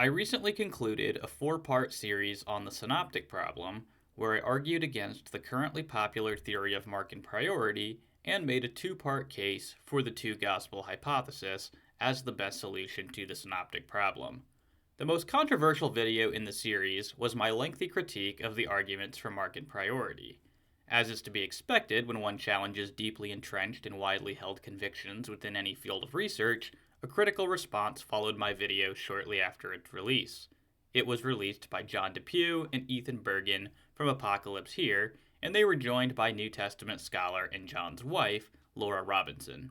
I recently concluded a 4-part series on the Synoptic problem, where I argued against the currently popular theory of Markan priority and made a 2-part case for the two-gospel hypothesis as the best solution to the Synoptic problem. The most controversial video in the series was my lengthy critique of the arguments for Markan priority. As is to be expected when one challenges deeply entrenched and widely held convictions within any field of research, a critical response followed my video shortly after its release. It was released by John Depew and Ethan Bergen from Apocalypse Here, and they were joined by New Testament scholar and John's wife, Laura Robinson.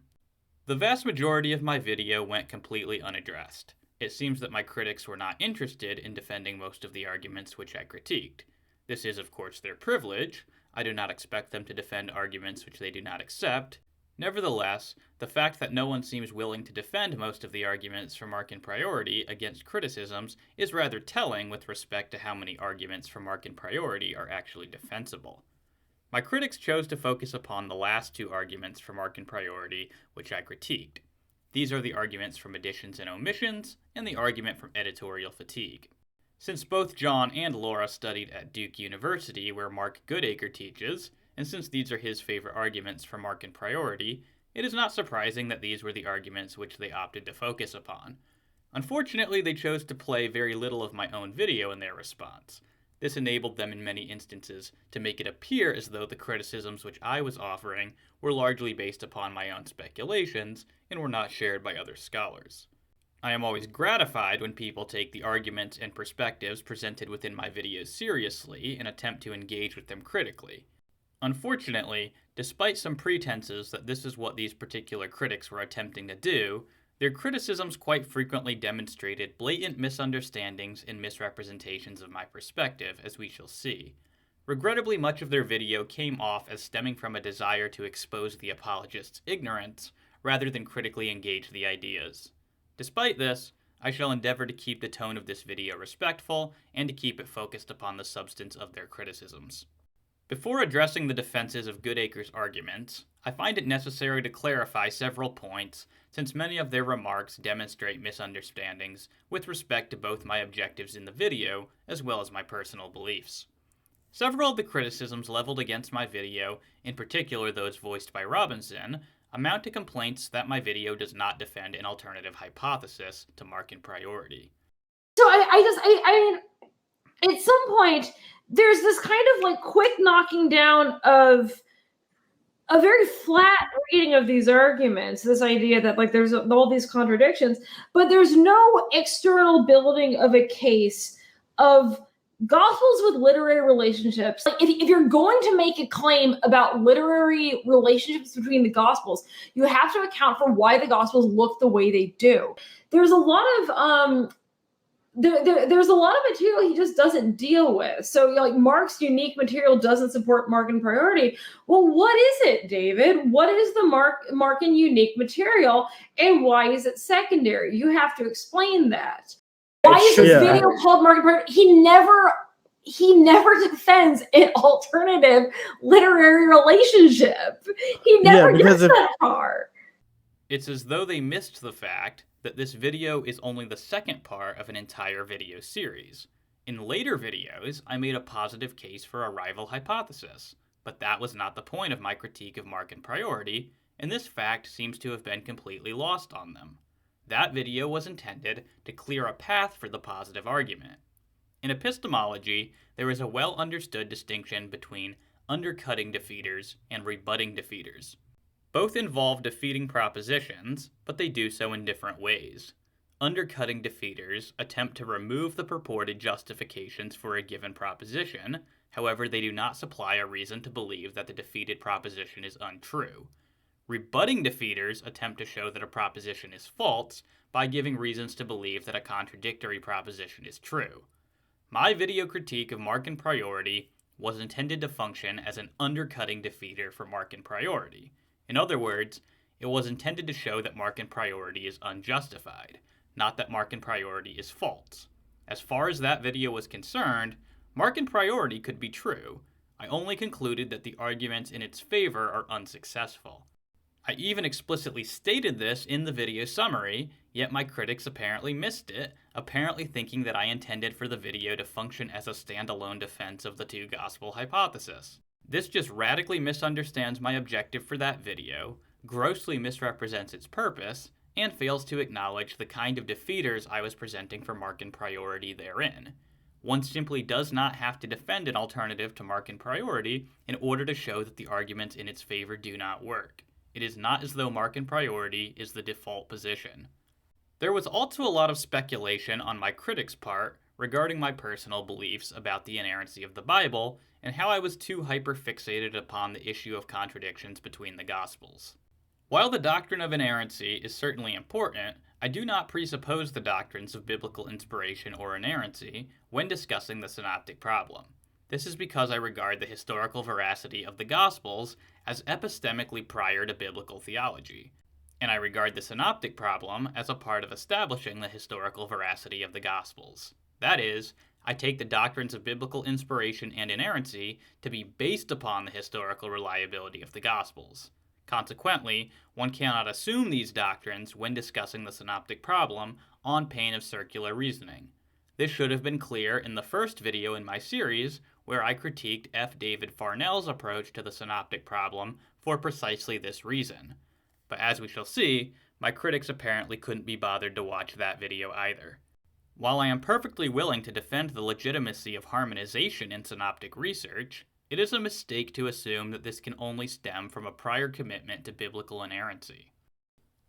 The vast majority of my video went completely unaddressed. It seems that my critics were not interested in defending most of the arguments which I critiqued. This is, of course, their privilege. I do not expect them to defend arguments which they do not accept. Nevertheless, the fact that no one seems willing to defend most of the arguments for Markan priority against criticisms is rather telling with respect to how many arguments for Markan priority are actually defensible. My critics chose to focus upon the last 2 arguments for Markan priority, which I critiqued. These are the arguments from additions and omissions, and the argument from editorial fatigue. Since both John and Laura studied at Duke University, where Mark Goodacre teaches, and since these are his favorite arguments for Markan priority, it is not surprising that these were the arguments which they opted to focus upon. Unfortunately, they chose to play very little of my own video in their response. This enabled them in many instances to make it appear as though the criticisms which I was offering were largely based upon my own speculations and were not shared by other scholars. I am always gratified when people take the arguments and perspectives presented within my videos seriously and attempt to engage with them critically. Unfortunately, despite some pretenses that this is what these particular critics were attempting to do, their criticisms quite frequently demonstrated blatant misunderstandings and misrepresentations of my perspective, as we shall see. Regrettably, much of their video came off as stemming from a desire to expose the apologists' ignorance, rather than critically engage the ideas. Despite this, I shall endeavor to keep the tone of this video respectful, and to keep it focused upon the substance of their criticisms. Before addressing the defenses of Goodacre's arguments, I find it necessary to clarify several points, since many of their remarks demonstrate misunderstandings with respect to both my objectives in the video, as well as my personal beliefs. Several of the criticisms leveled against my video, in particular those voiced by Robinson, amount to complaints that my video does not defend an alternative hypothesis to Markan priority. So I mean, at some point, there's this kind of like quick knocking down of a very flat reading of these arguments, this idea that like there's all these contradictions, but there's no external building of a case of Gospels with literary relationships. Like if you're going to make a claim about literary relationships between the Gospels, you have to account for why the Gospels look the way they do. There's a lot of there's a lot of material he just doesn't deal with. So like Mark's unique material doesn't support Markan priority. Well, what is it, David? What is the Markan unique material, and why is it secondary? You have to explain that. Why is this video called Markan priority? He never defends an alternative literary relationship. He never gets that far. It's as though they missed the fact that this video is only the second part of an entire video series. In later videos, I made a positive case for a rival hypothesis, but that was not the point of my critique of Markan priority, and this fact seems to have been completely lost on them. That video was intended to clear a path for the positive argument. In epistemology, there is a well-understood distinction between undercutting defeaters and rebutting defeaters. Both involve defeating propositions, but they do so in different ways. Undercutting defeaters attempt to remove the purported justifications for a given proposition, however they do not supply a reason to believe that the defeated proposition is untrue. Rebutting defeaters attempt to show that a proposition is false by giving reasons to believe that a contradictory proposition is true. My video critique of Markan priority was intended to function as an undercutting defeater for Markan priority. In other words, it was intended to show that Markan priority is unjustified, not that Markan priority is false. As far as that video was concerned, Markan priority could be true. I only concluded that the arguments in its favor are unsuccessful. I even explicitly stated this in the video summary, yet my critics apparently missed it, apparently thinking that I intended for the video to function as a standalone defense of the two gospel hypothesis. This just radically misunderstands my objective for that video, grossly misrepresents its purpose, and fails to acknowledge the kind of defeaters I was presenting for Markan priority therein. One simply does not have to defend an alternative to Markan priority in order to show that the arguments in its favor do not work. It is not as though Markan priority is the default position. There was also a lot of speculation on my critics' part regarding my personal beliefs about the inerrancy of the Bible and how I was too hyperfixated upon the issue of contradictions between the Gospels. While the doctrine of inerrancy is certainly important, I do not presuppose the doctrines of biblical inspiration or inerrancy when discussing the synoptic problem. This is because I regard the historical veracity of the Gospels as epistemically prior to biblical theology, and I regard the synoptic problem as a part of establishing the historical veracity of the Gospels. That is, I take the doctrines of biblical inspiration and inerrancy to be based upon the historical reliability of the Gospels. Consequently, one cannot assume these doctrines when discussing the synoptic problem on pain of circular reasoning. This should have been clear in the first video in my series, where I critiqued F. David Farnell's approach to the synoptic problem for precisely this reason. But as we shall see, my critics apparently couldn't be bothered to watch that video either. While I am perfectly willing to defend the legitimacy of harmonization in synoptic research, it is a mistake to assume that this can only stem from a prior commitment to biblical inerrancy.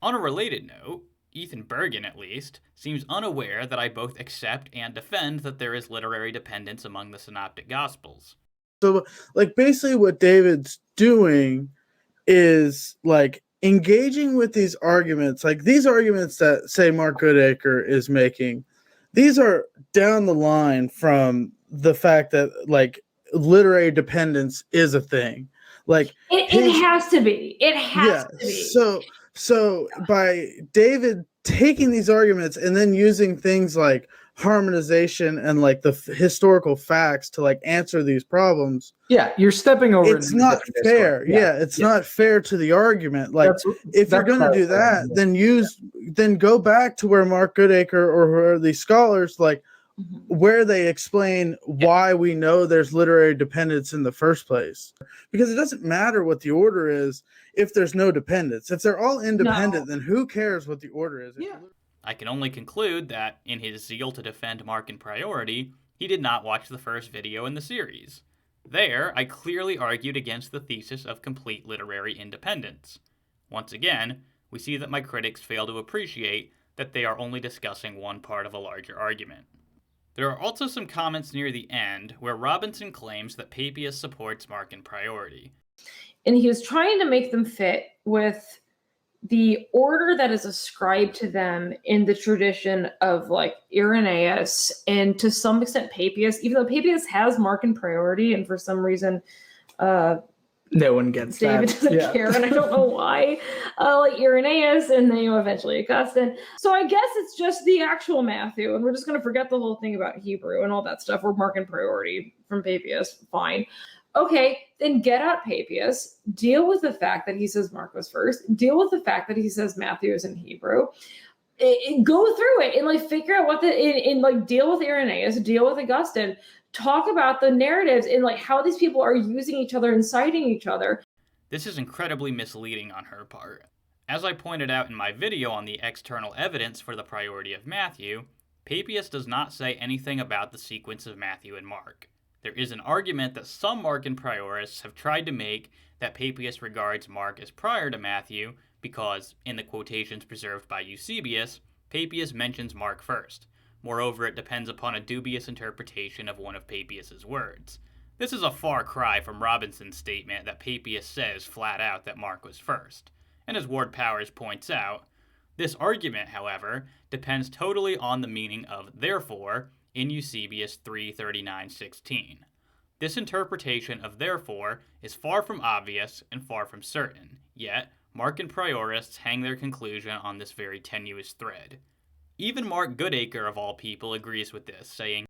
On a related note, Ethan Bergen, at least, seems unaware that I both accept and defend that there is literary dependence among the synoptic gospels. So, basically what David's doing is, engaging with these arguments, these arguments that, say, Mark Goodacre is making, these are down the line from the fact that, literary dependence is a thing. It has to be. It has to be. So by David taking these arguments and then using things like harmonization and the historical facts to answer these problems, you're stepping over. It's not fair. It's not fair to the argument. If you're going to do that, then go back to where Mark Goodacre or where these scholars where they explain why we know there's literary dependence in the first place. Because it doesn't matter what the order is if there's no dependence. If they're all independent, then who cares what the order is? I can only conclude that, in his zeal to defend Markan priority, he did not watch the first video in the series. There, I clearly argued against the thesis of complete literary independence. Once again, we see that my critics fail to appreciate that they are only discussing one part of a larger argument. There are also some comments near the end where Robinson claims that Papias supports Markan priority. And he was trying to make them fit with the order that is ascribed to them in the tradition of Irenaeus and to some extent Papias, even though Papias has Markan priority, and for some reason no one gets David that. doesn't care, and I don't know why. Irenaeus and then eventually Augustine. So I guess it's just the actual Matthew, and we're just going to forget the whole thing about Hebrew and all that stuff. We're Markan priority from Papias. Fine. Okay, then get out Papias. Deal with the fact that he says Mark was first. Deal with the fact that he says Matthew is in Hebrew. Go through it and figure out what deal with Irenaeus, deal with Augustine. Talk about the narratives and how these people are using each other and citing each other. This is incredibly misleading on her part. As I pointed out in my video on the external evidence for the priority of Matthew, Papias does not say anything about the sequence of Matthew and Mark. There is an argument that some Markan priorists have tried to make that Papias regards Mark as prior to Matthew because, in the quotations preserved by Eusebius, Papias mentions Mark first. Moreover, it depends upon a dubious interpretation of one of Papias' words. This is a far cry from Robinson's statement that Papias says flat out that Mark was first. And as Ward Powers points out, this argument, however, depends totally on the meaning of therefore in Eusebius 3:39-16. This interpretation of therefore is far from obvious and far from certain, yet Markan priorists hang their conclusion on this very tenuous thread. Even Mark Goodacre, of all people, agrees with this, saying,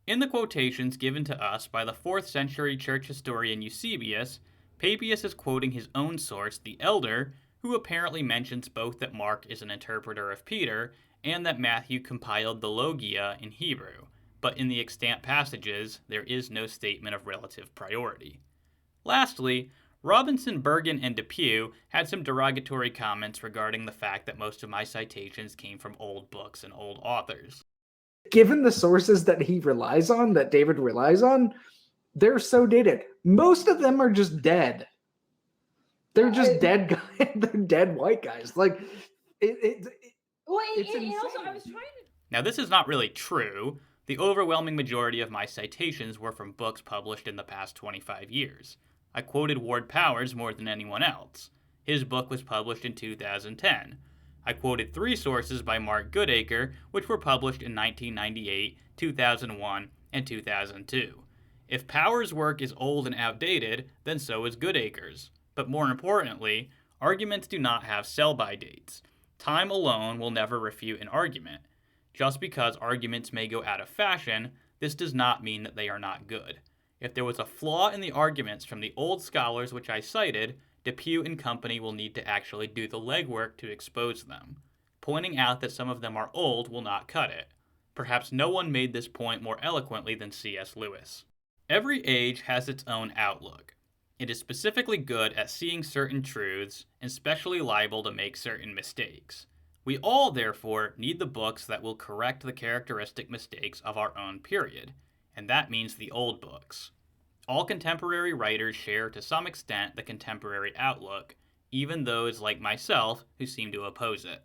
in the quotations given to us by the 4th century church historian Eusebius, Papias is quoting his own source, the Elder, who apparently mentions both that Mark is an interpreter of Peter and that Matthew compiled the Logia in Hebrew, but in the extant passages there is no statement of relative priority. Lastly, Robinson, Bergen, and Depew had some derogatory comments regarding the fact that most of my citations came from old books and old authors. Given the sources that he relies on, that David relies on, they're so dated. Most of them are just dead. They're just dead guys. They're dead white guys. Like, it's also, I was trying to... Now, this is not really true. The overwhelming majority of my citations were from books published in the past 25 years. I quoted Ward Powers more than anyone else. His book was published in 2010. I quoted 3 sources by Mark Goodacre, which were published in 1998, 2001, and 2002. If Powers' work is old and outdated, then so is Goodacre's. But more importantly, arguments do not have sell-by dates. Time alone will never refute an argument. Just because arguments may go out of fashion, this does not mean that they are not good. If there was a flaw in the arguments from the old scholars which I cited, Depew and company will need to actually do the legwork to expose them. Pointing out that some of them are old will not cut it. Perhaps no one made this point more eloquently than C.S. Lewis. Every age has its own outlook. It is specifically good at seeing certain truths and specially liable to make certain mistakes. We all, therefore, need the books that will correct the characteristic mistakes of our own period, and that means the old books. All contemporary writers share to some extent the contemporary outlook, even those like myself who seem to oppose it.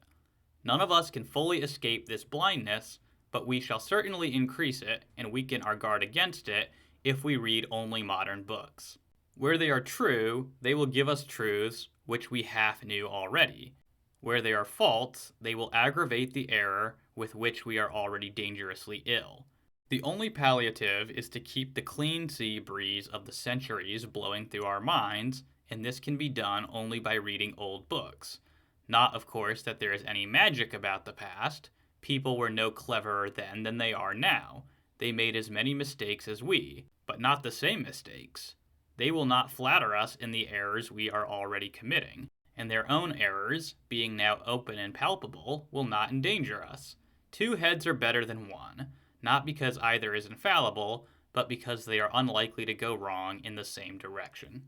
None of us can fully escape this blindness, but we shall certainly increase it and weaken our guard against it if we read only modern books. Where they are true, they will give us truths which we half knew already. Where they are false, they will aggravate the error with which we are already dangerously ill. The only palliative is to keep the clean sea breeze of the centuries blowing through our minds, and this can be done only by reading old books. Not, of course, that there is any magic about the past. People were no cleverer then than they are now. They made as many mistakes as we, but not the same mistakes. They will not flatter us in the errors we are already committing, and their own errors, being now open and palpable, will not endanger us. 2 heads are better than 1, not because either is infallible, but because they are unlikely to go wrong in the same direction.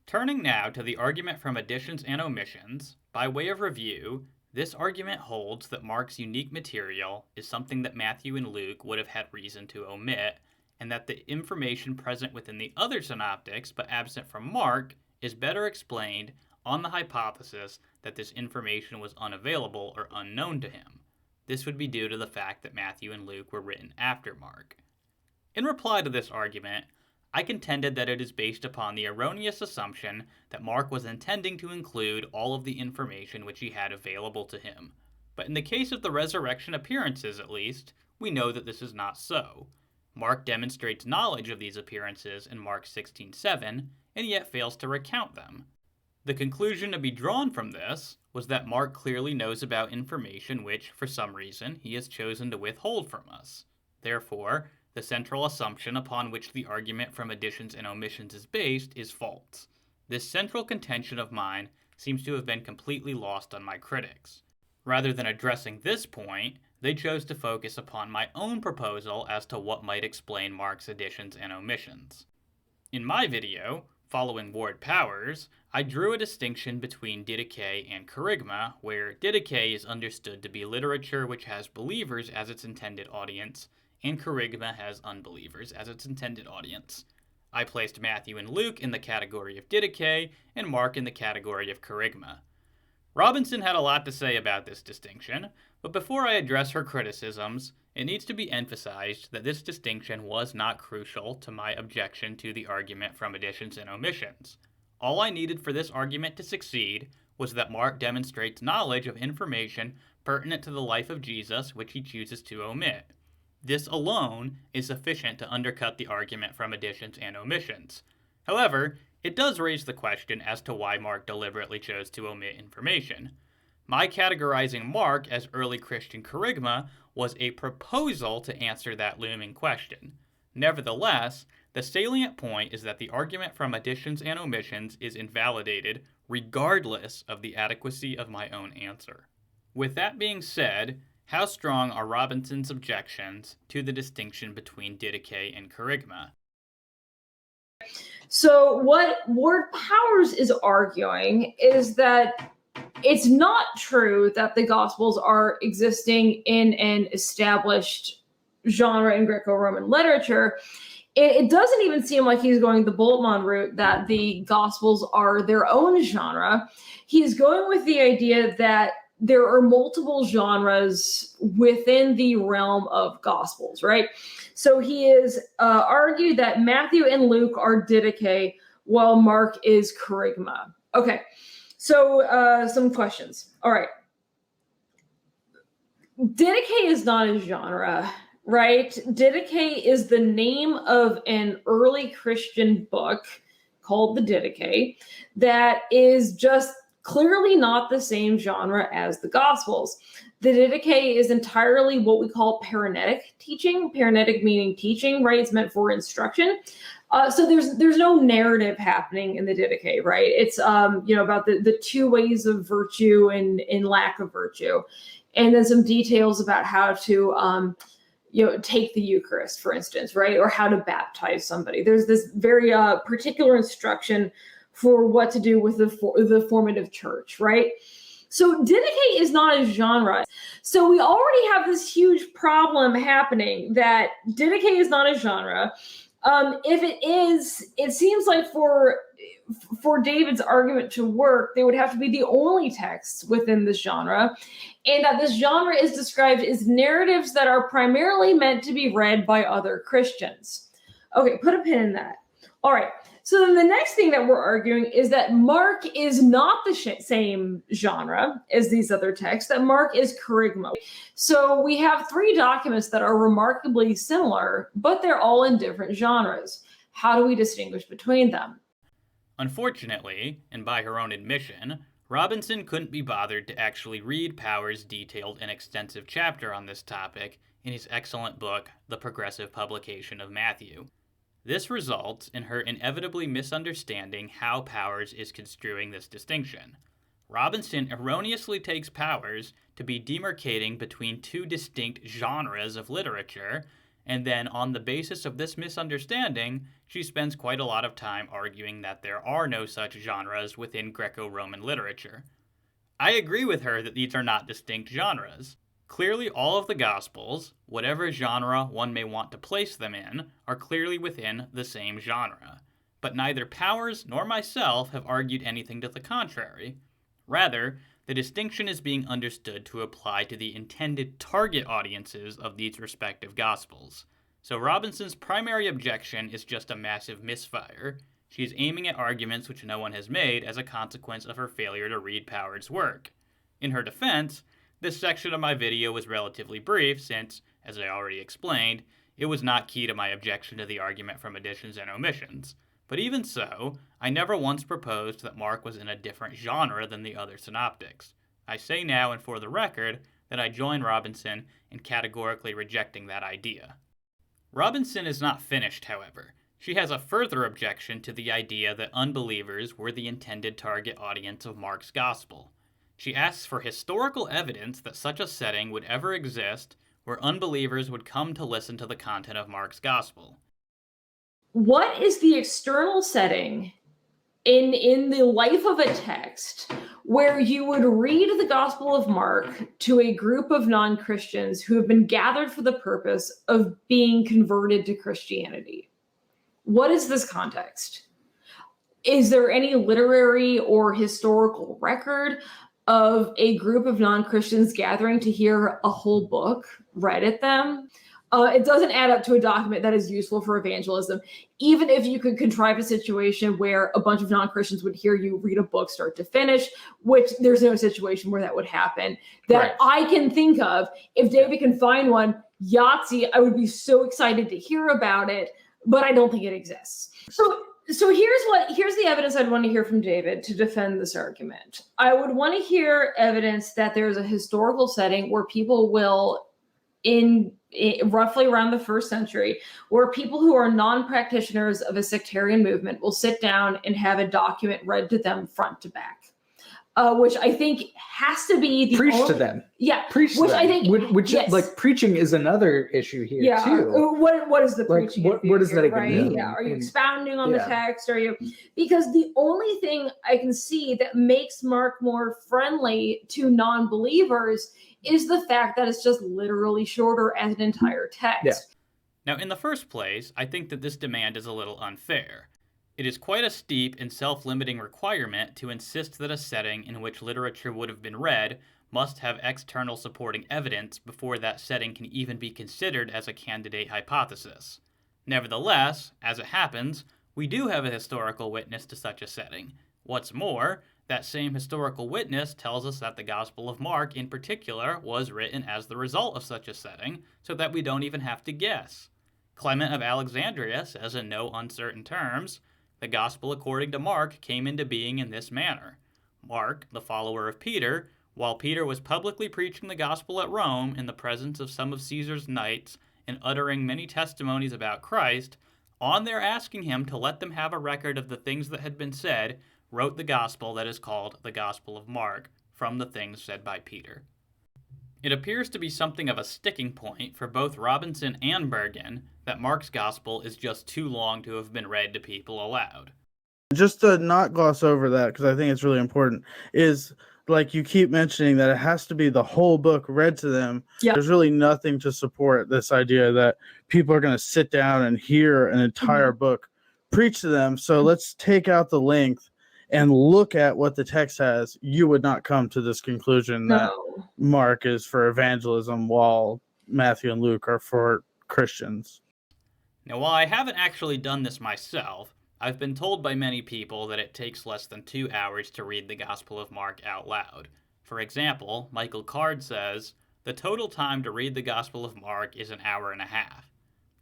Turning now to the argument from additions and omissions, by way of review, this argument holds that Mark's unique material is something that Matthew and Luke would have had reason to omit, and that the information present within the other synoptics but absent from Mark is better explained on the hypothesis that this information was unavailable or unknown to him. This would be due to the fact that Matthew and Luke were written after Mark. In reply to this argument, I contended that it is based upon the erroneous assumption that Mark was intending to include all of the information which he had available to him. But in the case of the resurrection appearances, at least, we know that this is not so. Mark demonstrates knowledge of these appearances in Mark 16:7, and yet fails to recount them. The conclusion to be drawn from this was that Mark clearly knows about information which, for some reason, he has chosen to withhold from us. Therefore, the central assumption upon which the argument from additions and omissions is based is false. This central contention of mine seems to have been completely lost on my critics. Rather than addressing this point, they chose to focus upon my own proposal as to what might explain Mark's additions and omissions. In my video, following Ward Powers, I drew a distinction between Didache and Kerygma, where Didache is understood to be literature which has believers as its intended audience, and Kerygma has unbelievers as its intended audience. I placed Matthew and Luke in the category of Didache, and Mark in the category of Kerygma. Robinson had a lot to say about this distinction, but before I address her criticisms, it needs to be emphasized that this distinction was not crucial to my objection to the argument from additions and omissions. All I needed for this argument to succeed was that Mark demonstrates knowledge of information pertinent to the life of Jesus which he chooses to omit. This alone is sufficient to undercut the argument from additions and omissions. However, it does raise the question as to why Mark deliberately chose to omit information. My categorizing Mark as early Christian Kerygma was a proposal to answer that looming question. Nevertheless, the salient point is that the argument from additions and omissions is invalidated regardless of the adequacy of my own answer. With that being said, how strong are Robinson's objections to the distinction between Goodacre and kerygma? So what Ward Powers is arguing is that it's not true that the Gospels are existing in an established genre in Greco-Roman literature. It doesn't even seem like he's going the Bultmann route that the Gospels are their own genre. He's going with the idea that there are multiple genres within the realm of Gospels, right? So he is argued that Matthew and Luke are Goodacre, while Mark is kerygma. Okay, so some questions. All right. Goodacre is not a genre, right? Goodacre is the name of an early Christian book called the Goodacre that is just clearly not the same genre as the Gospels. The Goodacre is entirely what we call paranetic teaching. Paranetic meaning teaching, right? It's meant for instruction. So there's no narrative happening in the Goodacre, right? It's about the two ways of virtue and lack of virtue, and then some details about how to take the Eucharist, for instance, right, or how to baptize somebody. There's this very particular instruction for what to do with the formative church, right? So Goodacre is not a genre. So we already have this huge problem happening that Goodacre is not a genre. If it is, it seems like for David's argument to work, they would have to be the only texts within this genre, and that this genre is described as narratives that are primarily meant to be read by other Christians. Okay, put a pin in that. All right. So then the next thing that we're arguing is that Mark is not the same genre as these other texts, that Mark is kerygma. So we have three documents that are remarkably similar, but they're all in different genres. How do we distinguish between them? Unfortunately, and by her own admission, Robinson couldn't be bothered to actually read Powers' detailed and extensive chapter on this topic in his excellent book, The Progressive Publication of Matthew. This results in her inevitably misunderstanding how Powers is construing this distinction. Robinson erroneously takes Powers to be demarcating between two distinct genres of literature, and then on the basis of this misunderstanding, she spends quite a lot of time arguing that there are no such genres within Greco-Roman literature. I agree with her that these are not distinct genres. Clearly, all of the Gospels, whatever genre one may want to place them in, are clearly within the same genre. But neither Powers nor myself have argued anything to the contrary. Rather, the distinction is being understood to apply to the intended target audiences of these respective Gospels. So Robinson's primary objection is just a massive misfire. She is aiming at arguments which no one has made as a consequence of her failure to read Powers' work. In her defense, this section of my video was relatively brief since, as I already explained, it was not key to my objection to the argument from additions and omissions. But even so, I never once proposed that Mark was in a different genre than the other synoptics. I say now and for the record that I join Robinson in categorically rejecting that idea. Robinson is not finished, however. She has a further objection to the idea that unbelievers were the intended target audience of Mark's Gospel. She asks for historical evidence that such a setting would ever exist where unbelievers would come to listen to the content of Mark's Gospel. What is the external setting in the life of a text where you would read the Gospel of Mark to a group of non-Christians who have been gathered for the purpose of being converted to Christianity? What is this context? Is there any literary or historical record of a group of non-Christians gathering to hear a whole book read at them? It doesn't add up to a document that is useful for evangelism. Even if you could contrive a situation where a bunch of non-Christians would hear you read a book start to finish, which there's no situation where that would happen that I can think of. If David can find one, Yahtzee, I would be so excited to hear about it, but I don't think it exists. So here's the evidence I'd want to hear from David to defend this argument. I would want to hear evidence that there's a historical setting where people will, in roughly around the 1st century, where people who are non-practitioners of a sectarian movement will sit down and have a document read to them front to back. which I think has to be the preach only, to them. Yeah, preach to which them. I think, which yes. like preaching is another issue here yeah. too. What is the Like, preaching? what does that even right? mean? Yeah, are you And, expounding on the text? Are you? Because the only thing I can see that makes Mark more friendly to non-believers is the fact that it's just literally shorter as an entire text. Yeah. Now, in the first place, I think that this demand is a little unfair. It is quite a steep and self-limiting requirement to insist that a setting in which literature would have been read must have external supporting evidence before that setting can even be considered as a candidate hypothesis. Nevertheless, as it happens, we do have a historical witness to such a setting. What's more, that same historical witness tells us that the Gospel of Mark in particular was written as the result of such a setting, so that we don't even have to guess. Clement of Alexandria says in no uncertain terms, the Gospel according to Mark came into being in this manner. Mark, the follower of Peter, while Peter was publicly preaching the Gospel at Rome in the presence of some of Caesar's knights and uttering many testimonies about Christ, on their asking him to let them have a record of the things that had been said, wrote the Gospel that is called the Gospel of Mark, from the things said by Peter. It appears to be something of a sticking point for both Robinson and Bergen that Mark's Gospel is just too long to have been read to people aloud. Just to not gloss over that, because I think it's really important, is like you keep mentioning that it has to be the whole book read to them. Yeah. There's really nothing to support this idea that people are going to sit down and hear an entire book preach to them. So let's take out the length and look at what the text has. You would not come to this conclusion that Mark is for evangelism while Matthew and Luke are for Christians. Now, while I haven't actually done this myself, I've been told by many people that it takes less than 2 hours to read the Gospel of Mark out loud. For example, Michael Card says, the total time to read the Gospel of Mark is an hour and a half.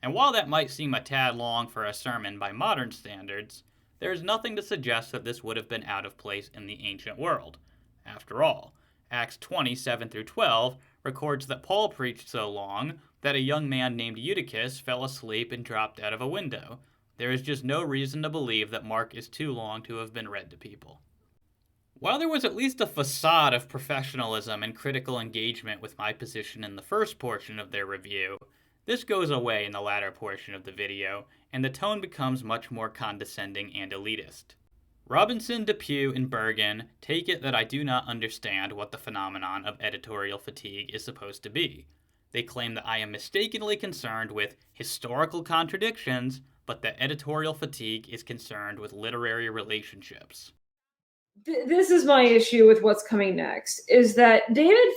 And while that might seem a tad long for a sermon by modern standards, there is nothing to suggest that this would have been out of place in the ancient world. After all, Acts 20:7-12 records that Paul preached so long that a young man named Eutychus fell asleep and dropped out of a window. There is just no reason to believe that Mark is too long to have been read to people. While there was at least a facade of professionalism and critical engagement with my position in the first portion of their review, this goes away in the latter portion of the video, and the tone becomes much more condescending and elitist. Robinson, Depew, and Bergen take it that I do not understand what the phenomenon of editorial fatigue is supposed to be. They claim that I am mistakenly concerned with historical contradictions, but that editorial fatigue is concerned with literary relationships. This is my issue with what's coming next, is that David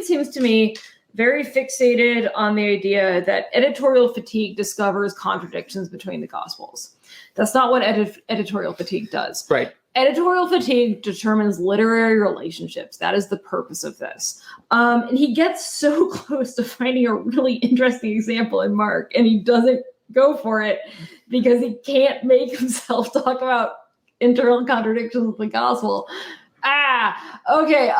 seems to me very fixated on the idea that editorial fatigue discovers contradictions between the Gospels. That's not what editorial fatigue does. Right. Editorial fatigue determines literary relationships. That is the purpose of this. And he gets so close to finding a really interesting example in Mark, and he doesn't go for it because he can't make himself talk about internal contradictions of the Gospel. Okay.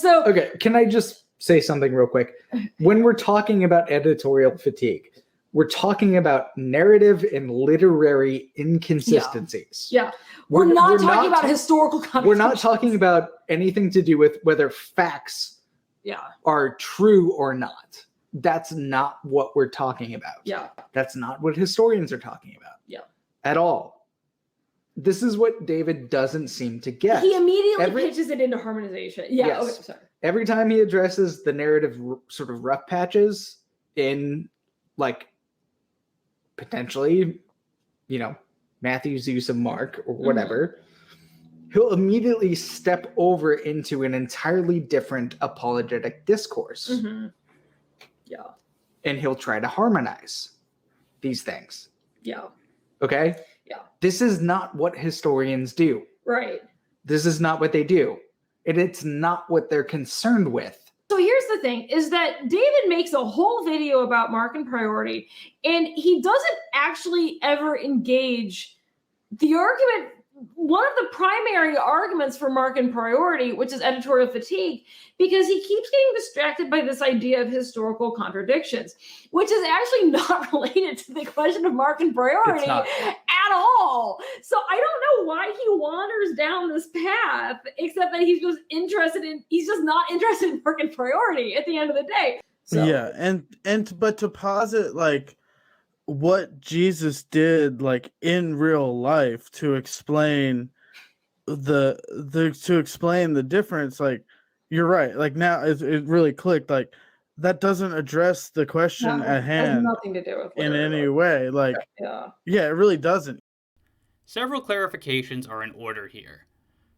Okay, can I just say something real quick? When we're talking about editorial fatigue, we're talking about narrative and literary inconsistencies. Yeah. We're not talking about historical contradictions. We're not talking about anything to do with whether facts are true or not. That's not what we're talking about. Yeah. That's not what historians are talking about. Yeah. At all. This is what David doesn't seem to get. He immediately pitches it into harmonization. Yeah. Yes. Okay, sorry. Every time he addresses the narrative sort of rough patches in, like, potentially, Matthew's use of Mark or whatever, he'll immediately step over into an entirely different apologetic discourse. Mm-hmm. Yeah. And he'll try to harmonize these things. Yeah. Okay? Yeah. This is not what historians do. Right. This is not what they do. And it's not what they're concerned with. So here's the thing, is that David makes a whole video about Markan priority, and he doesn't actually ever engage the argument, one of the primary arguments for Markan priority, which is editorial fatigue, because he keeps getting distracted by this idea of historical contradictions, which is actually not related to the question of Markan priority at all. So I don't know why he wanders down this path, except that he's just not interested in Markan priority at the end of the day. So. Yeah, but to posit like what Jesus did like in real life to explain the difference, like you're right, like now it really clicked, like that doesn't address the question at hand. Has nothing to do with in any way, like yeah, it really doesn't. Several clarifications are in order here.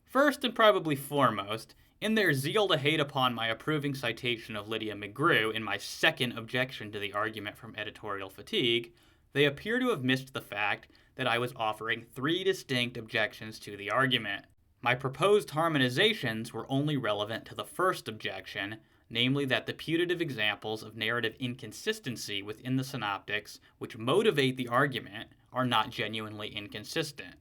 First and probably foremost, in their zeal to hate upon my approving citation of Lydia McGrew in my second objection to the argument from editorial fatigue, they appear to have missed the fact that I was offering 3 distinct objections to the argument. My proposed harmonizations were only relevant to the first objection, namely that the putative examples of narrative inconsistency within the synoptics which motivate the argument are not genuinely inconsistent.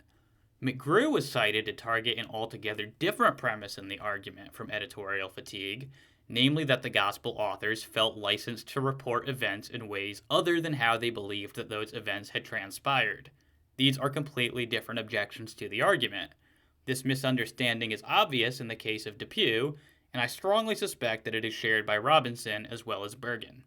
McGrew was cited to target an altogether different premise in the argument from editorial fatigue, namely that the gospel authors felt licensed to report events in ways other than how they believed that those events had transpired. These are completely different objections to the argument. This misunderstanding is obvious in the case of Depew, and I strongly suspect that it is shared by Robinson as well as Bergen.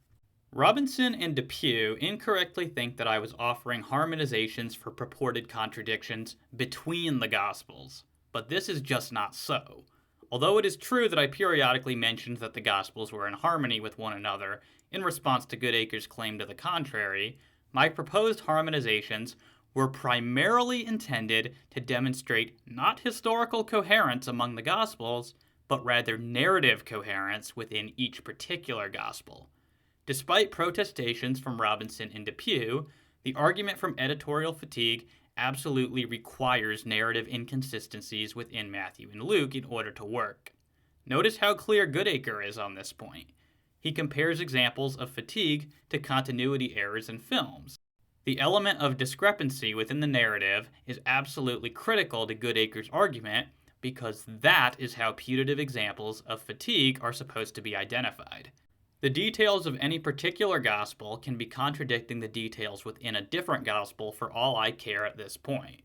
Robinson and Depew incorrectly think that I was offering harmonizations for purported contradictions between the Gospels, but this is just not so. Although it is true that I periodically mentioned that the Gospels were in harmony with one another in response to Goodacre's claim to the contrary, my proposed harmonizations were primarily intended to demonstrate not historical coherence among the Gospels, but rather narrative coherence within each particular Gospel. Despite protestations from Robinson and Depew, the argument from editorial fatigue absolutely requires narrative inconsistencies within Matthew and Luke in order to work. Notice how clear Goodacre is on this point. He compares examples of fatigue to continuity errors in films. The element of discrepancy within the narrative is absolutely critical to Goodacre's argument because that is how putative examples of fatigue are supposed to be identified. The details of any particular gospel can be contradicting the details within a different gospel for all I care at this point.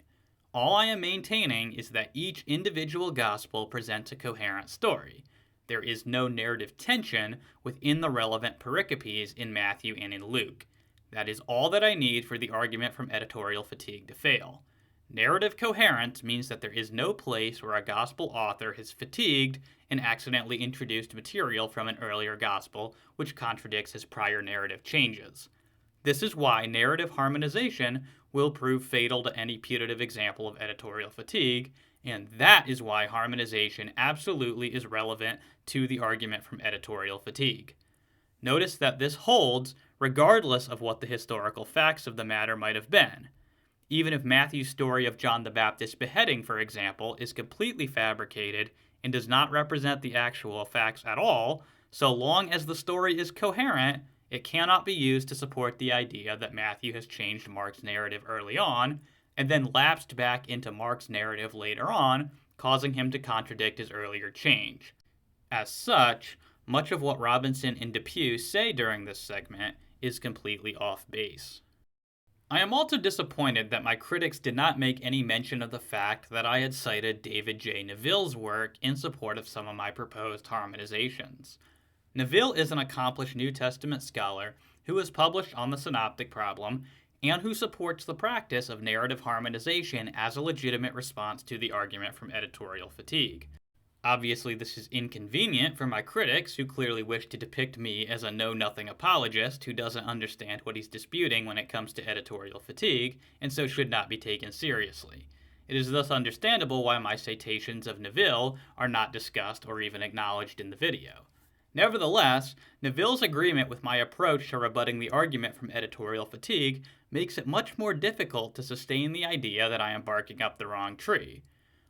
All I am maintaining is that each individual gospel presents a coherent story. There is no narrative tension within the relevant pericopes in Matthew and in Luke. That is all that I need for the argument from editorial fatigue to fail. Narrative coherence means that there is no place where a gospel author has fatigued and accidentally introduced material from an earlier gospel which contradicts his prior narrative changes. This is why narrative harmonization will prove fatal to any putative example of editorial fatigue, and that is why harmonization absolutely is relevant to the argument from editorial fatigue. Notice that this holds regardless of what the historical facts of the matter might have been. Even if Matthew's story of John the Baptist's beheading, for example, is completely fabricated and does not represent the actual facts at all, so long as the story is coherent, it cannot be used to support the idea that Matthew has changed Mark's narrative early on, and then lapsed back into Mark's narrative later on, causing him to contradict his earlier change. As such, much of what Robinson and Depew say during this segment is completely off base. I am also disappointed that my critics did not make any mention of the fact that I had cited David J. Neville's work in support of some of my proposed harmonizations. Neville is an accomplished New Testament scholar who has published on the synoptic problem and who supports the practice of narrative harmonization as a legitimate response to the argument from editorial fatigue. Obviously, this is inconvenient for my critics, who clearly wish to depict me as a know-nothing apologist who doesn't understand what he's disputing when it comes to editorial fatigue, and so should not be taken seriously. It is thus understandable why my citations of Neville are not discussed or even acknowledged in the video. Nevertheless, Neville's agreement with my approach to rebutting the argument from editorial fatigue makes it much more difficult to sustain the idea that I am barking up the wrong tree.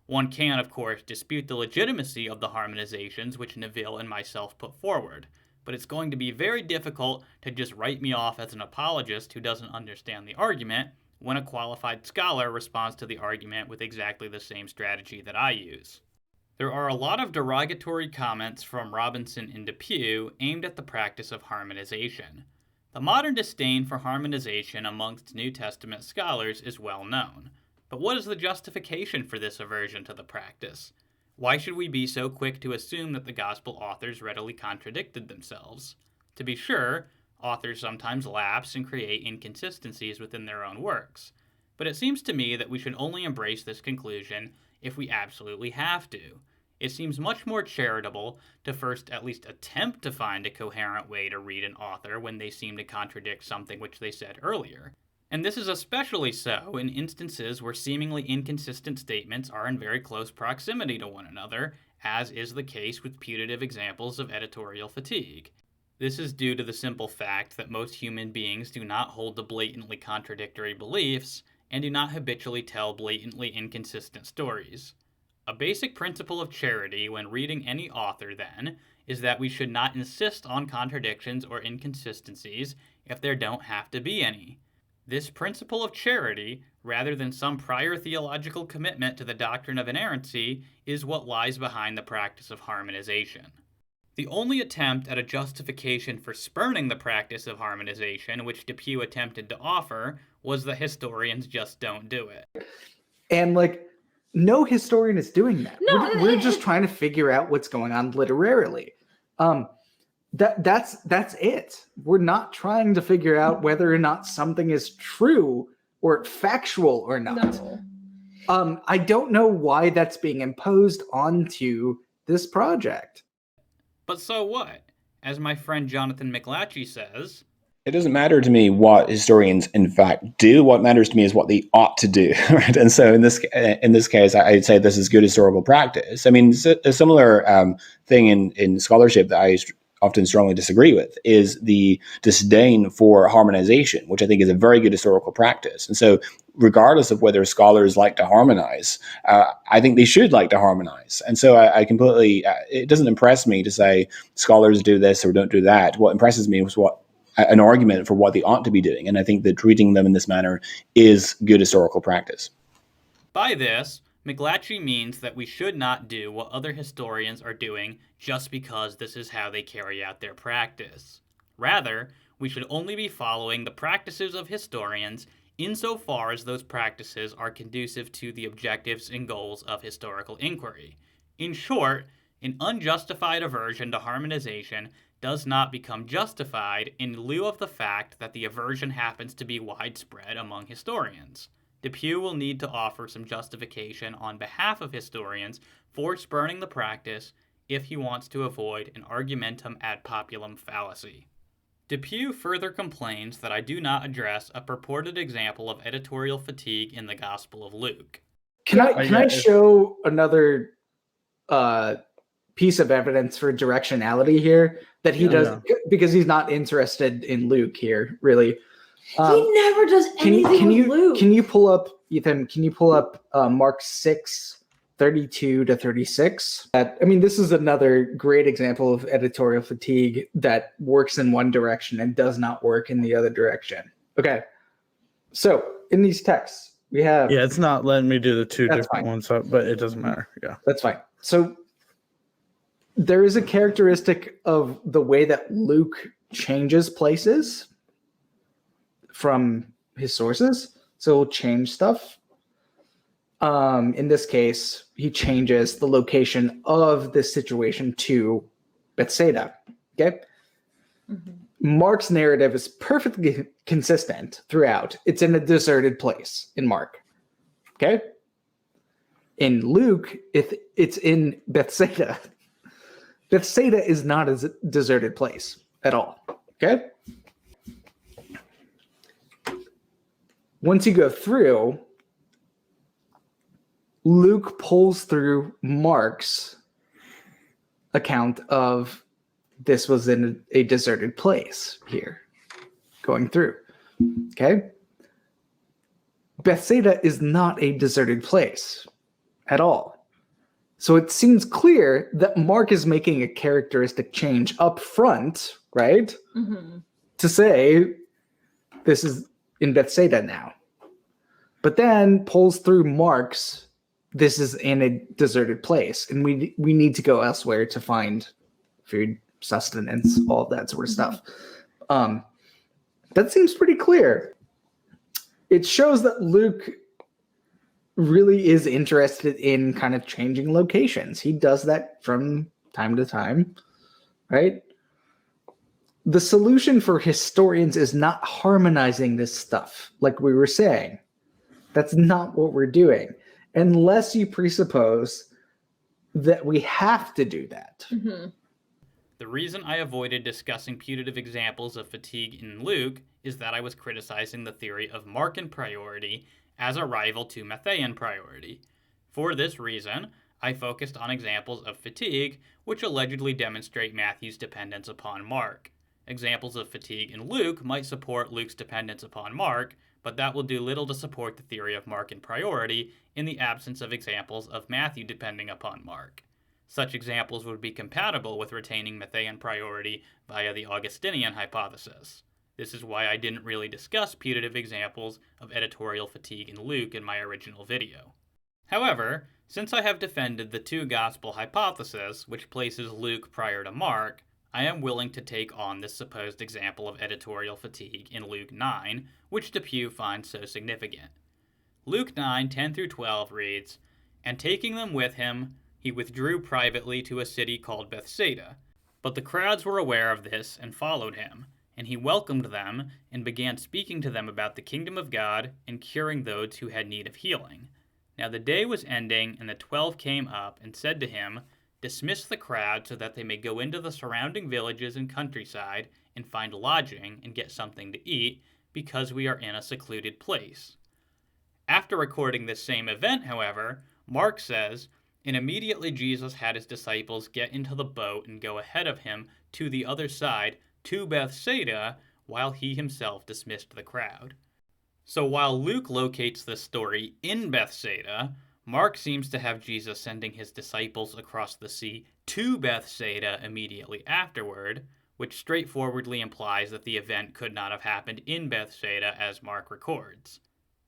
One can, of course, dispute the legitimacy of the harmonizations which Neville and myself put forward, but it's going to be very difficult to just write me off as an apologist who doesn't understand the argument when a qualified scholar responds to the argument with exactly the same strategy that I use. There are a lot of derogatory comments from Robinson and Depew aimed at the practice of harmonization. The modern disdain for harmonization amongst New Testament scholars is well known. But what is the justification for this aversion to the practice? Why should we be so quick to assume that the Gospel authors readily contradicted themselves? To be sure, authors sometimes lapse and create inconsistencies within their own works, but it seems to me that we should only embrace this conclusion if we absolutely have to. It seems much more charitable to first at least attempt to find a coherent way to read an author when they seem to contradict something which they said earlier. And this is especially so in instances where seemingly inconsistent statements are in very close proximity to one another, as is the case with putative examples of editorial fatigue. This is due to the simple fact that most human beings do not hold to blatantly contradictory beliefs and do not habitually tell blatantly inconsistent stories. A basic principle of charity when reading any author, then, is that we should not insist on contradictions or inconsistencies if there don't have to be any. This principle of charity, rather than some prior theological commitment to the doctrine of inerrancy, is what lies behind the practice of harmonization. The only attempt at a justification for spurning the practice of harmonization which Depew attempted to offer was that historians just don't do it. And, no historian is doing that. No, we're just trying to figure out what's going on literarily. That's it. We're not trying to figure out whether or not something is true or factual or not. No. I don't know why that's being imposed onto this project. But so what? As my friend Jonathan McLatchy says, it doesn't matter to me what historians in fact do. What matters to me is what they ought to do, right? And so in this case, I'd say this is good historical practice. I mean, a similar thing in scholarship that I often strongly disagree with is the disdain for harmonization, which I think is a very good historical practice. And so regardless of whether scholars like to harmonize, I think they should like to harmonize. And so I completely, it doesn't impress me to say scholars do this or don't do that. What impresses me was an argument for what they ought to be doing. And I think that treating them in this manner is good historical practice. By this, McLatchy means that we should not do what other historians are doing just because this is how they carry out their practice. Rather, we should only be following the practices of historians insofar as those practices are conducive to the objectives and goals of historical inquiry. In short, an unjustified aversion to harmonization does not become justified in lieu of the fact that the aversion happens to be widespread among historians. Depew will need to offer some justification on behalf of historians for spurning the practice if he wants to avoid an argumentum ad populum fallacy. Depew further complains that I do not address a purported example of editorial fatigue in the Gospel of Luke. Can I show another piece of evidence for directionality here that he does, because he's not interested in Luke here, really. He never does anything with Luke. Can you pull up, Ethan, Mark 6, 32 to 36? This is another great example of editorial fatigue that works in one direction and does not work in the other direction. Okay. So in these texts, we have... Yeah, it's not letting me do the two different ones, but it doesn't matter. Yeah. That's fine. So there is a characteristic of the way that Luke changes places from his sources. So he'll change stuff. In this case, he changes the location of this situation to Bethsaida. Okay. Mm-hmm. Mark's narrative is perfectly consistent throughout. It's in a deserted place in Mark. Okay. In Luke, it's in Bethsaida. Bethsaida is not a deserted place at all. Okay. Once you go through, Luke pulls through Mark's account of this was in a deserted place here, going through. Okay. Bethsaida is not a deserted place at all. So it seems clear that Mark is making a characteristic change up front, right? Mm-hmm. To say this is in Bethsaida now. but then pulls through Mark's, this is in a deserted place, and we need to go elsewhere to find food, sustenance, all of that sort of stuff. That seems pretty clear. It shows that Luke really is interested in kind of changing locations. He does that from time to time, right? The solution for historians is not harmonizing this stuff, like we were saying. That's not what we're doing, unless you presuppose that we have to do that. The reason I avoided discussing putative examples of fatigue in Luke is that I was criticizing the theory of Markan priority as a rival to Matthean priority. For this reason, I focused on examples of fatigue which allegedly demonstrate Matthew's dependence upon Mark. Examples of fatigue in Luke might support Luke's dependence upon Mark, but that will do little to support the theory of Markan priority in the absence of examples of Matthew depending upon Mark. Such examples would be compatible with retaining Matthean priority via the Augustinian hypothesis. This is why I didn't really discuss putative examples of editorial fatigue in Luke in my original video. However, since I have defended the two-gospel hypothesis, which places Luke prior to Mark, I am willing to take on this supposed example of editorial fatigue in Luke 9, which Depew finds so significant. Luke 9:10-12 reads, "And taking them with him, he withdrew privately to a city called Bethsaida. But the crowds were aware of this and followed him, and he welcomed them and began speaking to them about the kingdom of God and curing those who had need of healing. Now the day was ending, and the 12 came up and said to him, 'Dismiss the crowd so that they may go into the surrounding villages and countryside and find lodging and get something to eat, because we are in a secluded place.'" After recording this same event, however, Mark says, "And immediately Jesus had his disciples get into the boat and go ahead of him to the other side, to Bethsaida, while he himself dismissed the crowd." So while Luke locates this story in Bethsaida, Mark seems to have Jesus sending his disciples across the sea to Bethsaida immediately afterward, which straightforwardly implies that the event could not have happened in Bethsaida as Mark records.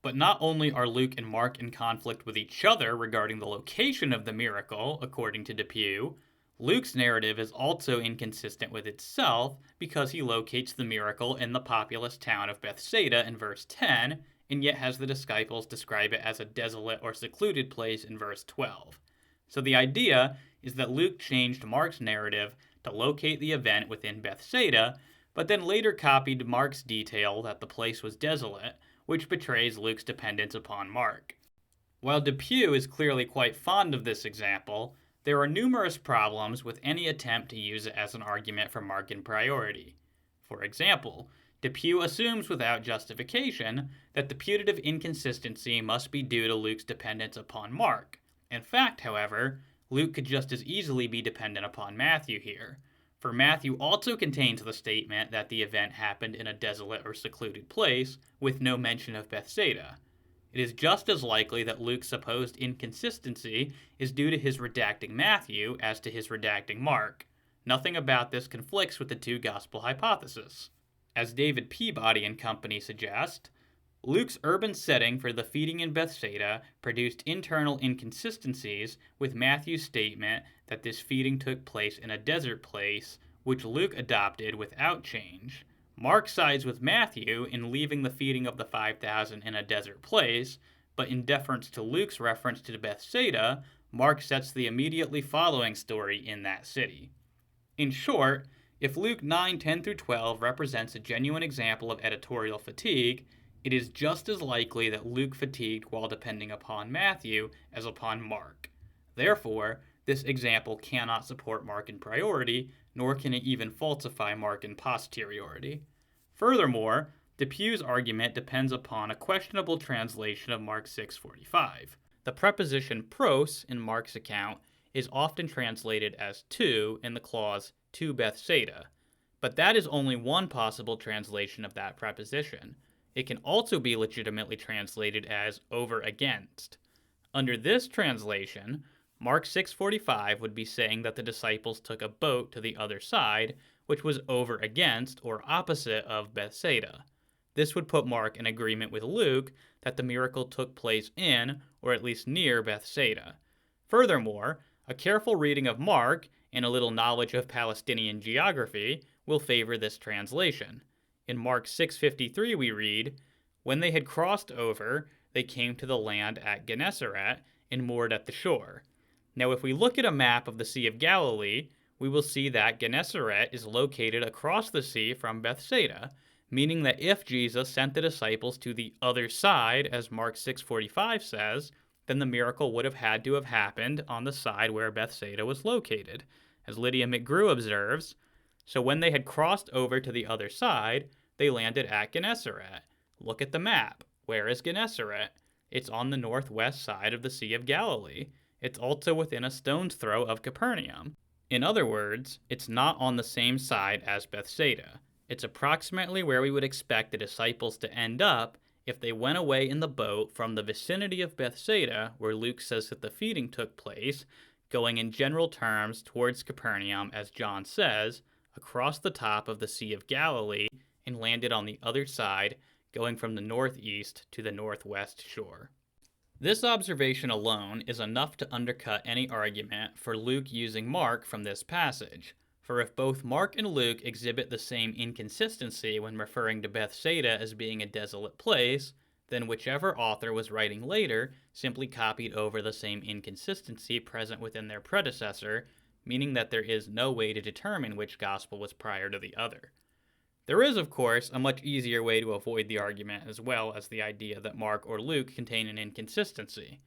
But not only are Luke and Mark in conflict with each other regarding the location of the miracle, according to Depew, Luke's narrative is also inconsistent with itself because he locates the miracle in the populous town of Bethsaida in verse 10, and yet has the disciples describe it as a desolate or secluded place in verse 12. So the idea is that Luke changed Mark's narrative to locate the event within Bethsaida, but then later copied Mark's detail that the place was desolate, which betrays Luke's dependence upon Mark. While Depew is clearly quite fond of this example, there are numerous problems with any attempt to use it as an argument for Markan priority. For example, Depew assumes without justification that the putative inconsistency must be due to Luke's dependence upon Mark. In fact, however, Luke could just as easily be dependent upon Matthew here, for Matthew also contains the statement that the event happened in a desolate or secluded place, with no mention of Bethsaida. It is just as likely that Luke's supposed inconsistency is due to his redacting Matthew as to his redacting Mark. Nothing about this conflicts with the two-gospel hypothesis. As David Peabody and company suggest, Luke's urban setting for the feeding in Bethsaida produced internal inconsistencies with Matthew's statement that this feeding took place in a desert place, which Luke adopted without change. Mark sides with Matthew in leaving the feeding of the 5,000 in a desert place, but in deference to Luke's reference to Bethsaida, Mark sets the immediately following story in that city. In short, if Luke 9:10-12 represents a genuine example of editorial fatigue, it is just as likely that Luke fatigued while depending upon Matthew as upon Mark. Therefore, this example cannot support Markan priority, nor can it even falsify Markan posteriority. Furthermore, Depew's argument depends upon a questionable translation of Mark 6:45. The preposition pros in Mark's account is often translated as to in the clause to Bethsaida, but that is only one possible translation of that preposition. It can also be legitimately translated as over against. Under this translation, Mark 6:45 would be saying that the disciples took a boat to the other side, which was over against or opposite of Bethsaida. This would put Mark in agreement with Luke that the miracle took place in, or at least near, Bethsaida. Furthermore, a careful reading of Mark and a little knowledge of Palestinian geography will favor this translation. In Mark 6:53 we read, "When they had crossed over, they came to the land at Gennesaret and moored at the shore." Now if we look at a map of the Sea of Galilee, we will see that Gennesaret is located across the sea from Bethsaida, meaning that if Jesus sent the disciples to the other side, as Mark 6:45 says, then the miracle would have had to have happened on the side where Bethsaida was located. As Lydia McGrew observes, so when they had crossed over to the other side, they landed at Gennesaret. Look at the map. Where is Gennesaret? It's on the northwest side of the Sea of Galilee. It's also within a stone's throw of Capernaum. In other words, it's not on the same side as Bethsaida. It's approximately where we would expect the disciples to end up if they went away in the boat from the vicinity of Bethsaida, where Luke says that the feeding took place, going in general terms towards Capernaum, as John says, across the top of the Sea of Galilee, and landed on the other side, going from the northeast to the northwest shore. This observation alone is enough to undercut any argument for Luke using Mark from this passage. For if both Mark and Luke exhibit the same inconsistency when referring to Bethsaida as being a desolate place, then whichever author was writing later simply copied over the same inconsistency present within their predecessor, meaning that there is no way to determine which gospel was prior to the other. There is, of course, a much easier way to avoid the argument as well as the idea that Mark or Luke contain an inconsistency.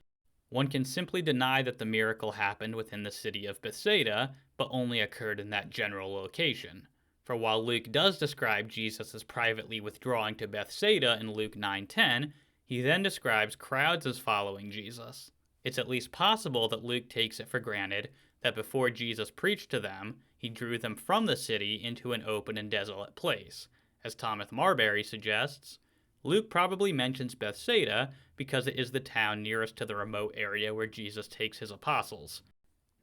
One can simply deny that the miracle happened within the city of Bethsaida, but only occurred in that general location. For while Luke does describe Jesus as privately withdrawing to Bethsaida in Luke 9:10, he then describes crowds as following Jesus. It's at least possible that Luke takes it for granted that before Jesus preached to them, he drew them from the city into an open and desolate place. As Thomas Marberry suggests, Luke probably mentions Bethsaida because it is the town nearest to the remote area where Jesus takes his apostles.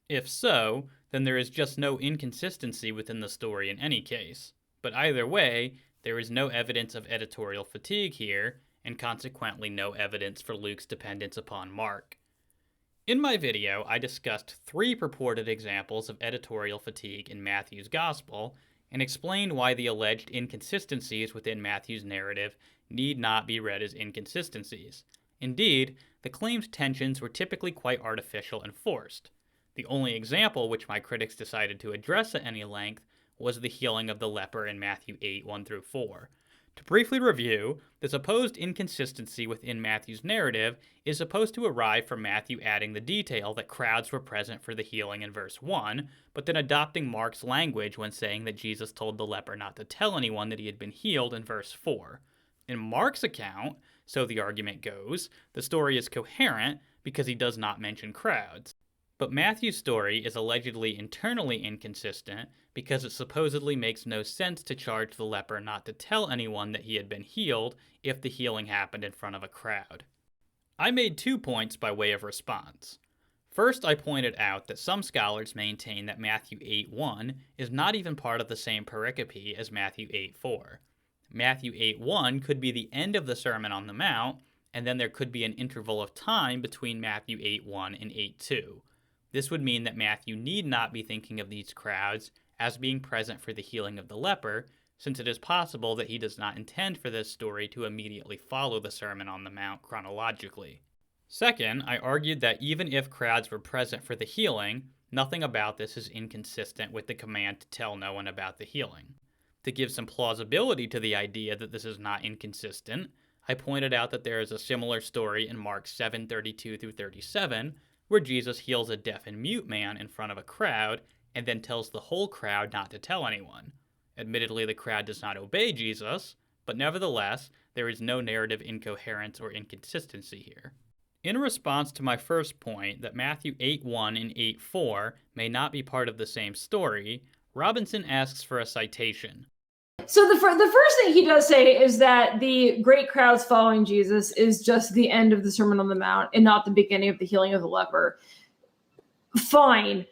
If so, then there is just no inconsistency within the story in any case. But either way, there is no evidence of editorial fatigue here, and consequently no evidence for Luke's dependence upon Mark. In my video, I discussed 3 purported examples of editorial fatigue in Matthew's Gospel, and explained why the alleged inconsistencies within Matthew's narrative need not be read as inconsistencies. Indeed, the claimed tensions were typically quite artificial and forced. The only example which my critics decided to address at any length was the healing of the leper in Matthew 8:1-4. To briefly review, the supposed inconsistency within Matthew's narrative is supposed to arrive from Matthew adding the detail that crowds were present for the healing in verse 1, but then adopting Mark's language when saying that Jesus told the leper not to tell anyone that he had been healed in verse 4. In Mark's account, so the argument goes, the story is coherent because he does not mention crowds. But Matthew's story is allegedly internally inconsistent because it supposedly makes no sense to charge the leper not to tell anyone that he had been healed if the healing happened in front of a crowd. I made 2 points by way of response. First, I pointed out that some scholars maintain that Matthew 8:1 is not even part of the same pericope as Matthew 8:4. Matthew 8:1 could be the end of the Sermon on the Mount, and then there could be an interval of time between Matthew 8:1 and 8:2. This would mean that Matthew need not be thinking of these crowds as being present for the healing of the leper, since it is possible that he does not intend for this story to immediately follow the Sermon on the Mount chronologically. Second, I argued that even if crowds were present for the healing, nothing about this is inconsistent with the command to tell no one about the healing. To give some plausibility to the idea that this is not inconsistent, I pointed out that there is a similar story in Mark 7:32-37, where Jesus heals a deaf and mute man in front of a crowd and then tells the whole crowd not to tell anyone. Admittedly, the crowd does not obey Jesus, but nevertheless, there is no narrative incoherence or inconsistency here. In response to my first point that Matthew 8:1 and 8:4 may not be part of the same story, Robinson asks for a citation. So the first thing he does say is that the great crowds following Jesus is just the end of the Sermon on the Mount and not the beginning of the healing of the leper. Fine.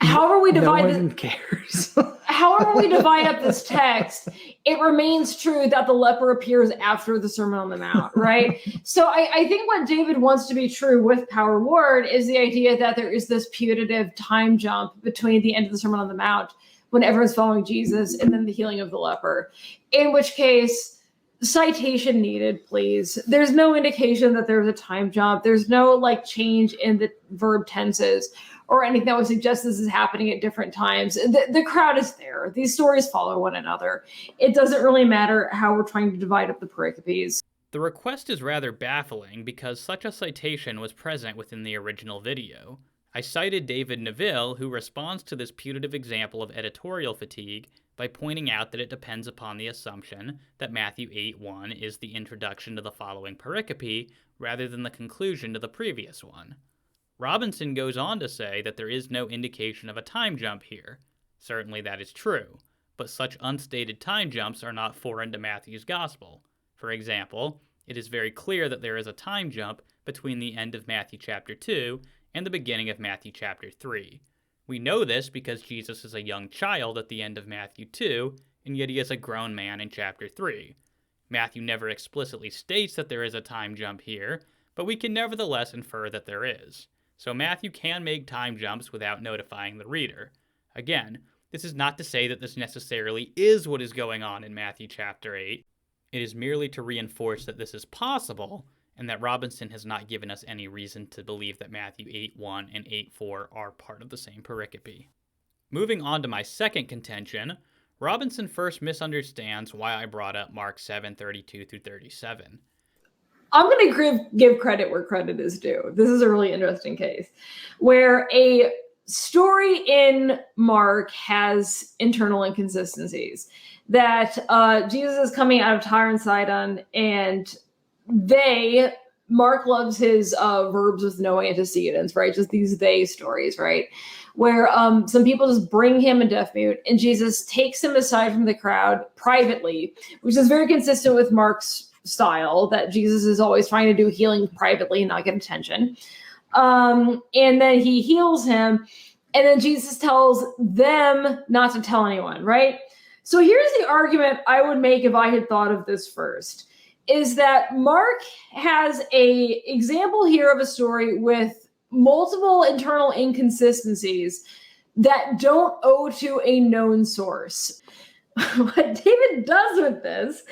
however we divide no one cares. However we divide up this text, it remains true that the leper appears after the Sermon on the Mount, right? So I think what David wants to be true with Power Word is the idea that there is this putative time jump between the end of the Sermon on the Mount, when everyone's following Jesus, and then the healing of the leper. In which case, citation needed, please. There's no indication that there's a time jump. There's no change in the verb tenses or anything that would suggest this is happening at different times. The crowd is there. These stories follow one another. It doesn't really matter how we're trying to divide up the pericopes. The request is rather baffling because such a citation was present within the original video. I cited David Neville, who responds to this putative example of editorial fatigue by pointing out that it depends upon the assumption that Matthew 8:1 is the introduction to the following pericope rather than the conclusion to the previous one. Robinson goes on to say that there is no indication of a time jump here. Certainly that is true, but such unstated time jumps are not foreign to Matthew's Gospel. For example, it is very clear that there is a time jump between the end of Matthew chapter 2 and the beginning of Matthew chapter 3. We know this because Jesus is a young child at the end of Matthew 2, and yet he is a grown man in chapter 3. Matthew never explicitly states that there is a time jump here, but we can nevertheless infer that there is. So Matthew can make time jumps without notifying the reader. Again, this is not to say that this necessarily is what is going on in Matthew chapter 8. It is merely to reinforce that this is possible, and that Robinson has not given us any reason to believe that Matthew 8:1 and 8:4 are part of the same pericope. Moving on to my second contention, Robinson first misunderstands why I brought up Mark 7:32 through 37. I'm going to give credit where credit is due. This is a really interesting case where a story in Mark has internal inconsistencies. That Jesus is coming out of Tyre and Sidon, and Mark loves his verbs with no antecedents, right? Just these they stories, right? Where some people just bring him a deaf mute, and Jesus takes him aside from the crowd privately, which is very consistent with Mark's style, that Jesus is always trying to do healing privately and not get attention. And then he heals him, and then Jesus tells them not to tell anyone, right? So here's the argument I would make if I had thought of this first, is that Mark has an example here of a story with multiple internal inconsistencies that don't owe to a known source. What David does with this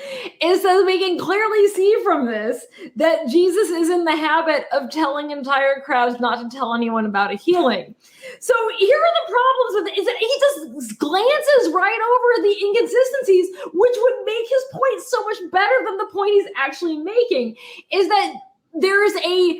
is that we can clearly see from this that Jesus is in the habit of telling entire crowds not to tell anyone about a healing. So here are the problems with it, is that he just glances right over the inconsistencies, which would make his point so much better than the point he's actually making, is that there is a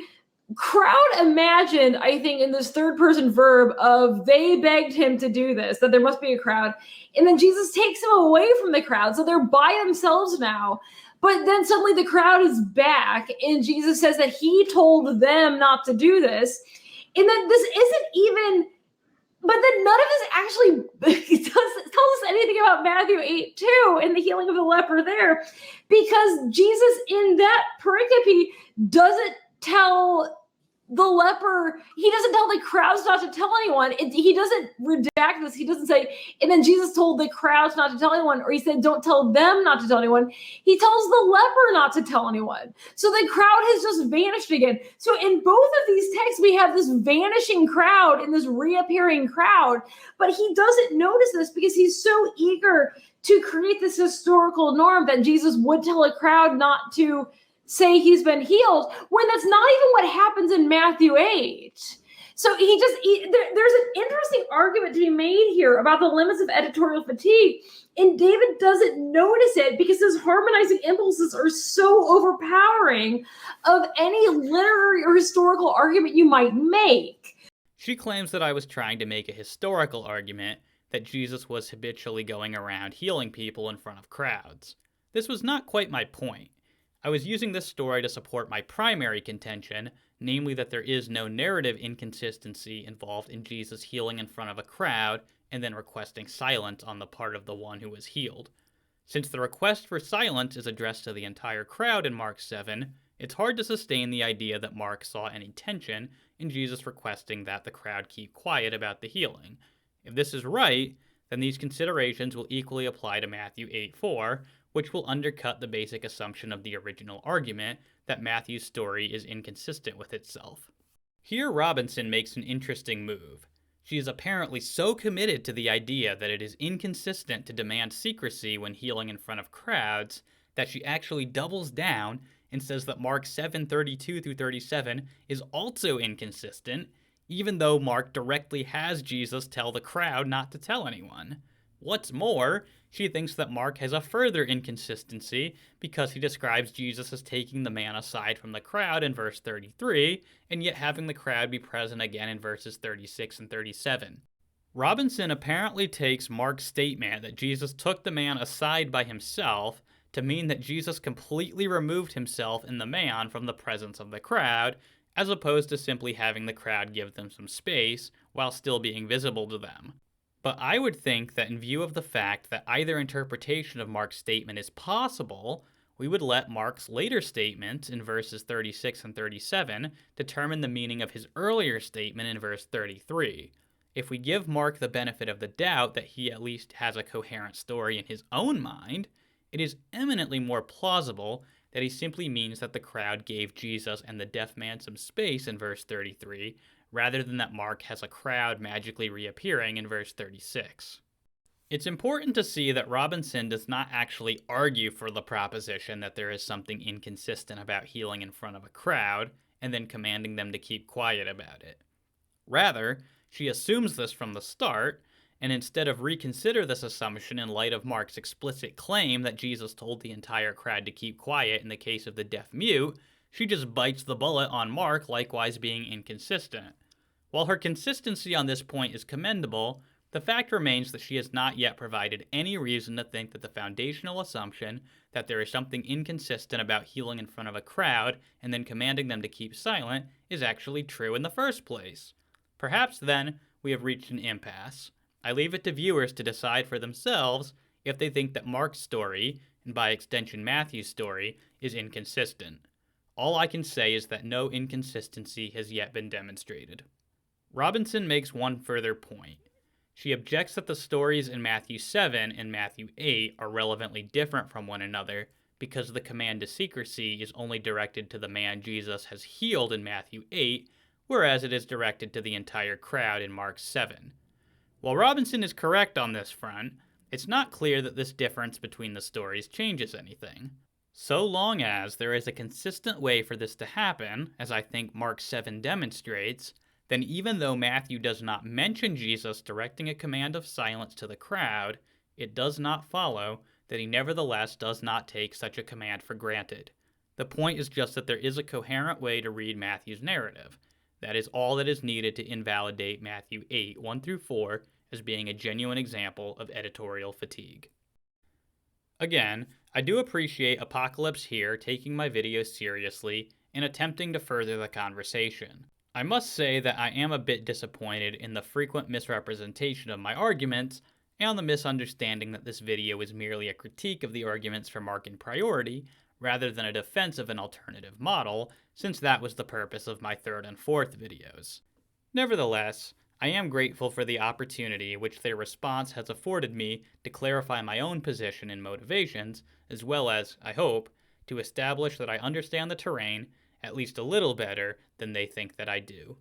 crowd imagined, I think, in this third person verb of they begged him to do this, that there must be a crowd. And then Jesus takes them away from the crowd. So they're by themselves now. But then suddenly the crowd is back, and Jesus says that he told them not to do this. And then this isn't even, but then none of this actually tells us anything about Matthew 8:2 and the healing of the leper there, because Jesus in that pericope doesn't tell the leper, he doesn't tell the crowds not to tell anyone. He doesn't redact this. He doesn't say, and then Jesus told the crowds not to tell anyone, or he said, don't tell them not to tell anyone. He tells the leper not to tell anyone. So the crowd has just vanished again. So in both of these texts, we have this vanishing crowd and this reappearing crowd, but he doesn't notice this because he's so eager to create this historical norm that Jesus would tell a crowd not to say he's been healed, when that's not even what happens in Matthew 8. So there's an interesting argument to be made here about the limits of editorial fatigue, and David doesn't notice it because his harmonizing impulses are so overpowering of any literary or historical argument you might make. She claims that I was trying to make a historical argument that Jesus was habitually going around healing people in front of crowds. This was not quite my point. I was using this story to support my primary contention, namely that there is no narrative inconsistency involved in Jesus healing in front of a crowd and then requesting silence on the part of the one who was healed. Since the request for silence is addressed to the entire crowd in Mark 7, it's hard to sustain the idea that Mark saw any tension in Jesus requesting that the crowd keep quiet about the healing. If this is right, then these considerations will equally apply to Matthew 8:4, which will undercut the basic assumption of the original argument that Matthew's story is inconsistent with itself. Here Robinson makes an interesting move. She is apparently so committed to the idea that it is inconsistent to demand secrecy when healing in front of crowds that she actually doubles down and says that Mark 7:32-37 is also inconsistent, even though Mark directly has Jesus tell the crowd not to tell anyone. What's more, she thinks that Mark has a further inconsistency because he describes Jesus as taking the man aside from the crowd in verse 33, and yet having the crowd be present again in verses 36 and 37. Robinson apparently takes Mark's statement that Jesus took the man aside by himself to mean that Jesus completely removed himself and the man from the presence of the crowd, as opposed to simply having the crowd give them some space while still being visible to them. But I would think that in view of the fact that either interpretation of Mark's statement is possible, we would let Mark's later statement in verses 36 and 37 determine the meaning of his earlier statement in verse 33. If we give Mark the benefit of the doubt that he at least has a coherent story in his own mind, it is eminently more plausible that he simply means that the crowd gave Jesus and the deaf man some space in verse 33, rather than that Mark has a crowd magically reappearing in verse 36. It's important to see that Robinson does not actually argue for the proposition that there is something inconsistent about healing in front of a crowd, and then commanding them to keep quiet about it. Rather, she assumes this from the start, and instead of reconsider this assumption in light of Mark's explicit claim that Jesus told the entire crowd to keep quiet in the case of the deaf-mute, she just bites the bullet on Mark likewise being inconsistent. While her consistency on this point is commendable, the fact remains that she has not yet provided any reason to think that the foundational assumption that there is something inconsistent about healing in front of a crowd and then commanding them to keep silent is actually true in the first place. Perhaps then we have reached an impasse. I leave it to viewers to decide for themselves if they think that Mark's story, and by extension Matthew's story, is inconsistent. All I can say is that no inconsistency has yet been demonstrated. Robinson makes one further point. She objects that the stories in Matthew 7 and Matthew 8 are relevantly different from one another because the command to secrecy is only directed to the man Jesus has healed in Matthew 8, whereas it is directed to the entire crowd in Mark 7. While Robinson is correct on this front, it's not clear that this difference between the stories changes anything. So long as there is a consistent way for this to happen, as I think Mark 7 demonstrates, then even though Matthew does not mention Jesus directing a command of silence to the crowd, it does not follow that he nevertheless does not take such a command for granted. The point is just that there is a coherent way to read Matthew's narrative. That is all that is needed to invalidate Matthew 8, 1-4 as being a genuine example of editorial fatigue. Again, I do appreciate Apocalypse here taking my videos seriously and attempting to further the conversation. I must say that I am a bit disappointed in the frequent misrepresentation of my arguments and the misunderstanding that this video is merely a critique of the arguments for Markan priority rather than a defense of an alternative model, since that was the purpose of my third and fourth videos. Nevertheless, I am grateful for the opportunity which their response has afforded me to clarify my own position and motivations, as well as, I hope, to establish that I understand the terrain at least a little better than they think that I do.